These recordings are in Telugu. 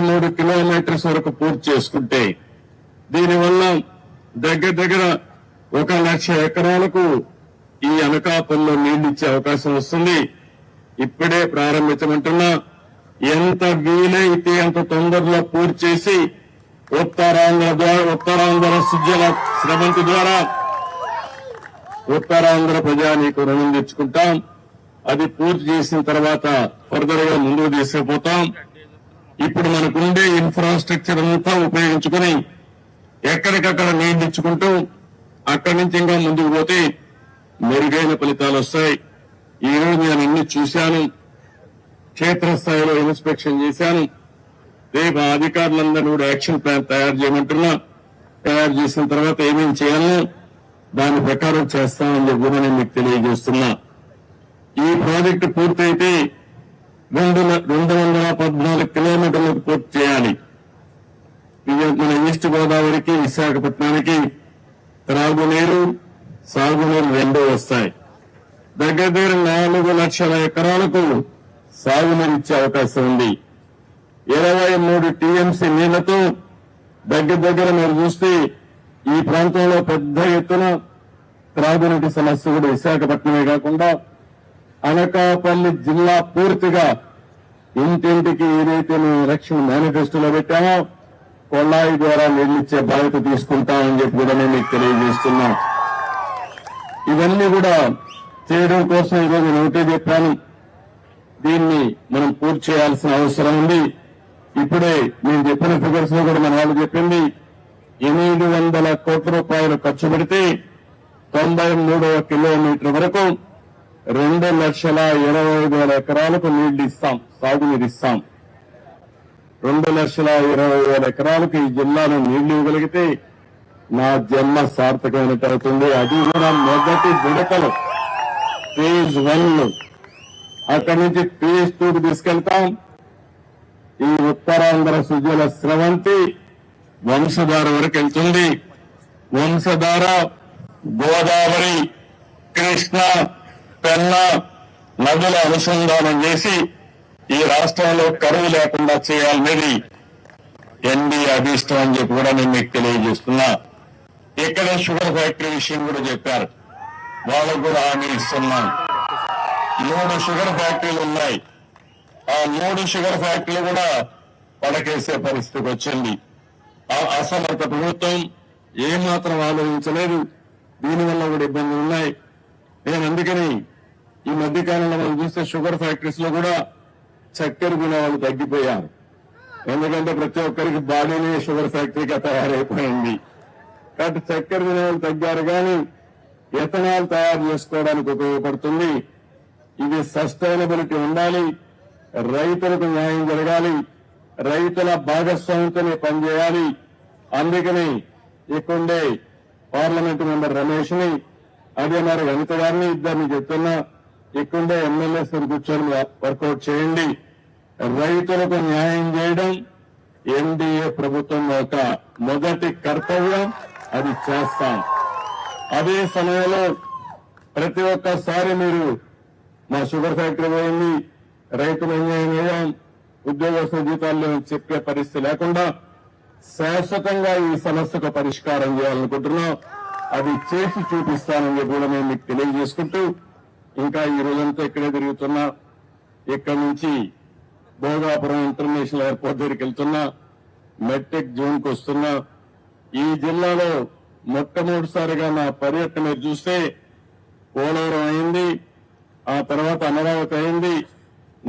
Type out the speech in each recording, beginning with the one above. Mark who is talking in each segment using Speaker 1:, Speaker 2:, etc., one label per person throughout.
Speaker 1: 23 కిలోమీటర్స్ వరకు పూర్తి చేసుకుంటే దీనివల్ల దగ్గర 1,00,000 ఎకరాలకు ఈ అనకాపల్లిలో నీళ్లు ఇచ్చే అవకాశం వస్తుంది. ఇప్పుడే ప్రారంభించమంటున్నా. ఎంత వీలైతే అంత తొందరలో పూర్తి చేసి ఉత్తరాంధ్ర సుజల శ్రవంతి ద్వారా ఉత్తరాంధ్ర ప్రజానీకు రుణం తెచ్చుకుంటాం. అది పూర్తి చేసిన తర్వాత ఫర్దర్ గా ముందుకు తీసుకుపోతాం. ఇప్పుడు మనకుండే ఇన్ఫ్రాస్ట్రక్చర్ అంతా ఉపయోగించుకుని ఎక్కడికక్కడ నీళ్లు ఇచ్చుకుంటూ అక్కడి నుంచి ఇంకా ముందుకు పోతే మెరుగైన ఫలితాలు వస్తాయి. ఈ రోజు నేను అన్ని చూశాను, క్షేత్రస్థాయిలో ఇన్స్పెక్షన్ చేశాను. రేపు అధికారులందరూ కూడా యాక్షన్ ప్లాన్ తయారు చేయమంటున్నా. తయారు చేసిన తర్వాత ఏమేమి చేయాలో దాని ప్రకారం చేస్తామని చెప్పి కూడా నేను మీకు తెలియజేస్తున్నా. ఈ ప్రాజెక్టు పూర్తయితే 214 కిలోమీటర్లకు పూర్తి చేయాలి. మన ఈస్ట్ గోదావరికి, విశాఖపట్నానికి త్రాగునీరు, సాగునీరు రెండూ వస్తాయి. దగ్గర 4 లక్షల ఎకరాలకు సాగునీరు ఇచ్చే అవకాశం ఉంది. 23 టీఎంసీ నీళ్లతో దగ్గర మీరు చూస్తే ఈ ప్రాంతంలో పెద్ద ఎత్తున త్రాగునీటి సమస్య కూడా విశాఖపట్నమే కాకుండా అనకాపల్లి జిల్లా పూర్తిగా ఇంటింటికి ఏదైతే మేము ఎలక్షన్ మేనిఫెస్టోలో పెట్టామో కొల్లాయి ద్వారా నీళ్లిచ్చే బాధ్యత తీసుకుంటామని చెప్పి కూడా నేను మీకు తెలియజేస్తున్నా. ఇవన్నీ కూడా చేయడం కోసం ఈరోజు నేను ఒకటే చెప్పాను, దీన్ని మనం పూర్తి చేయాల్సిన అవసరం ఉంది. ఇప్పుడే నేను చెప్పిన ఫిగర్స్ లో కూడా మన వాళ్ళు చెప్పింది 800 కోట్ల రూపాయలు ఖర్చు పెడితే 93వ కిలోమీటర్ వరకు 2,20,000 ఎకరాలకు నీళ్లు ఇస్తాం, సాగునీరు ఇస్తాం. 2,20,000 ఎకరాలకు ఈ జిల్లాలో నీళ్లు ఇవ్వగలిగితే నా జన్మ సార్థకమైనట్టు అవుతుంది. అది కూడా మొదటి విడతలు ఫేజ్ 1. అక్కడి నుంచి ఫేజ్ 2కు తీసుకెళ్తాం. ఈ ఉత్తరాంధ్ర సుజల స్రవంతి వంశధార వరకు వెళ్తుంది. వంశధార గోదావరి, కృష్ణ, పెన్నా నదుల అనుసంధానం చేసి ఈ రాష్ట్రంలో కరువు లేకుండా చేయాలనేది ఎన్డీఏ అభిష్టం అని చెప్పి కూడా నేను మీకు తెలియజేస్తున్నా. ఇక్కడ షుగర్ ఫ్యాక్టరీ విషయం కూడా చెప్పారు, వాళ్ళకు కూడా హామీ ఇస్తున్నాం. 3 షుగర్ ఫ్యాక్టరీలు ఉన్నాయి. ఆ 3 షుగర్ ఫ్యాక్టరీలు కూడా పడకేసే పరిస్థితికి వచ్చింది. ఆ అసమర్థ ప్రభుత్వం ఏమాత్రం ఆలోచించలేదు. దీనివల్ల కూడా ఇబ్బందులు ఉన్నాయి. నేను అందుకని ఈ మధ్యకాలంలో మనం చూస్తే షుగర్ ఫ్యాక్టరీస్ లో కూడా చక్కెర తినే వాళ్ళు తగ్గిపోయారు. ఎందుకంటే ప్రతి ఒక్కరికి బాడీనే షుగర్ ఫ్యాక్టరీగా తయారైపోయింది. కాబట్టి చక్కెర తినే వాళ్ళు తగ్గారు, కానీ ఎథనాల్ తయారు చేసుకోవడానికి ఉపయోగపడుతుంది. ఇది సస్టైనబిలిటీ ఉండాలి, రైతులకు న్యాయం జరగాలి, రైతుల భాగస్వామ్యంతోనే పనిచేయాలి. అందుకని ఇక్కడే పార్లమెంటు మెంబర్ రమేష్ ని, అదే మరి వనిత గారిని ఇద్దరిని చెప్తున్నా, ఇక్కడే ఎమ్మెల్యేస్ కూర్చొని వర్కౌట్ చేయండి. రైతులకు న్యాయం చేయడం ఎన్డీఏ ప్రభుత్వం ఒక మొదటి కర్తవ్యం, అది చేస్తాం. అదే సమయంలో ప్రతి ఒక్కసారి మీరు మా షుగర్ ఫ్యాక్టరీ పోయింది, రైతులు అన్యాయం అయ్యాం, ఉద్యోగస్తుల జీతాల్లో చెప్పే పరిస్థితి లేకుండా శాశ్వతంగా ఈ సమస్యకు పరిష్కారం చేయాలనుకుంటున్నాం. అది చేసి చూపిస్తానని కూడా నేను మీకు తెలియజేసుకుంటూ, ఇంకా ఈ రోజంతా ఇక్కడే తిరుగుతున్నా. ఇక్కడి నుంచి భోగాపురం ఇంటర్నేషనల్ ఎయిర్పోర్ట్ దగ్గరికి వెళ్తున్నా, మెట్రిక్ జోన్ కు వస్తున్నా. ఈ జిల్లాలో మొట్టమొదటిసారిగా నా పర్యటన మీరు చూస్తే పోలవరం అయింది, ఆ తర్వాత అమరావతి అయింది,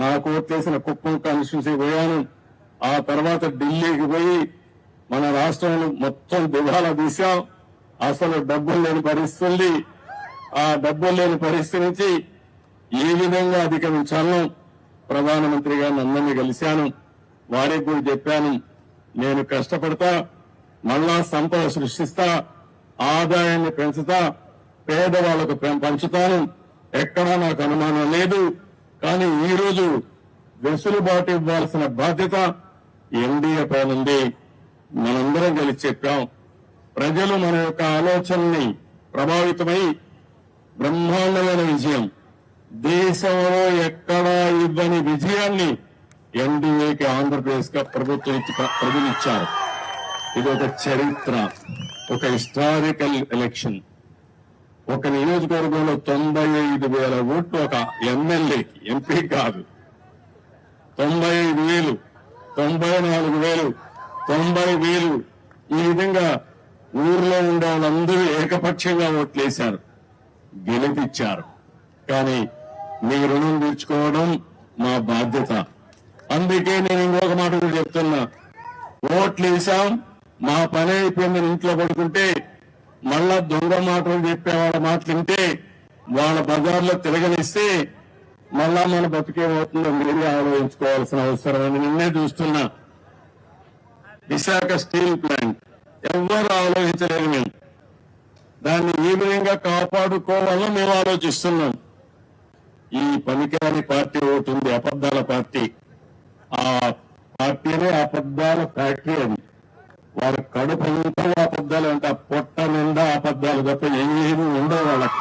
Speaker 1: నాకు ఓట్లేసిన కుప్పం కాన్స్టిట్యున్సీ పోయాను, ఆ తర్వాత ఢిల్లీకి పోయి మన రాష్ట్రంలో మొత్తం దివాలా తీశాం. అసలు డబ్బులు లేని పరిస్థితి, ఆ డబ్బులు లేని పరిస్థితి నుంచి ఏ విధంగా అధిగమించాలో ప్రధానమంత్రి గారిని అందరినీ కలిశాను. వారికి కూడా చెప్పాను, నేను కష్టపడతా, మళ్ళా సంపద సృష్టిస్తా, ఆదాయాన్ని పెంచుతా, పేదవాళ్లకు పంచుతాను, ఎక్కడా నాకు అనుమానం లేదు. కానీ ఈ రోజు వెసులుబాటు ఇవ్వాల్సిన బాధ్యత ఎన్డీఏ పైన ఉంది. మనందరం కలిసి చెప్పాం, ప్రజలు మన యొక్క ఆలోచనని ప్రభావితమై బ్రహ్మాండమైన విజయం, దేశంలో ఎక్కడా ఇవ్వని విజయాన్ని ఎన్డీఏకి ఆంధ్రప్రదేశ్ గా ప్రజలు ఇచ్చారు. ఇది ఒక చరిత్ర, ఒక హిస్టారికల్ ఎలక్షన్. ఒక నియోజకవర్గంలో 95,000 ఓట్లు ఒక ఎమ్మెల్యేకి, ఎంపీ కాదు. 95,000, 94,000, 90,000 ఈ విధంగా ఊర్లో ఉండే వాళ్ళందరూ ఏకపక్షంగా ఓట్లేశారు, గెలిపించారు. కానీ మీ రుణం తీర్చుకోవడం మా బాధ్యత. అందుకే నేను ఇంకొక మాట కూడా చెప్తున్నా, ఓట్లు వేసాం, మా పని అయిపోయిందని ఇంట్లో పడుకుంటే మళ్ళా దొంగ మాటలు చెప్పే వాళ్ళ మాటలు వింటే వాళ్ళ బజార్లో తిరగనిస్తే మళ్ళా మన బతికేమవుతుందో మీరే ఆలోచించుకోవాల్సిన అవసరం అని నిన్నే చూస్తున్నా. విశాఖ స్టీల్ ప్లాంట్ ఎవ్వరు ఆలోచించలేదు. మేము దాన్ని ఏ విధంగా కాపాడుకోవాలో మేము ఆలోచిస్తున్నాం. ఈ పనికిరాని పార్టీ ఒకటి ఉంది, అబద్దాల పార్టీ. ఆ పార్టీనే అబద్దాల ఫ్యాక్టరీ. అది వాళ్ళ కడుపు అంతా అబద్దాలు, అంటే పొట్ట నిండా అబద్దాలు తప్ప ఏమీ ఉండవు వాళ్ళకి.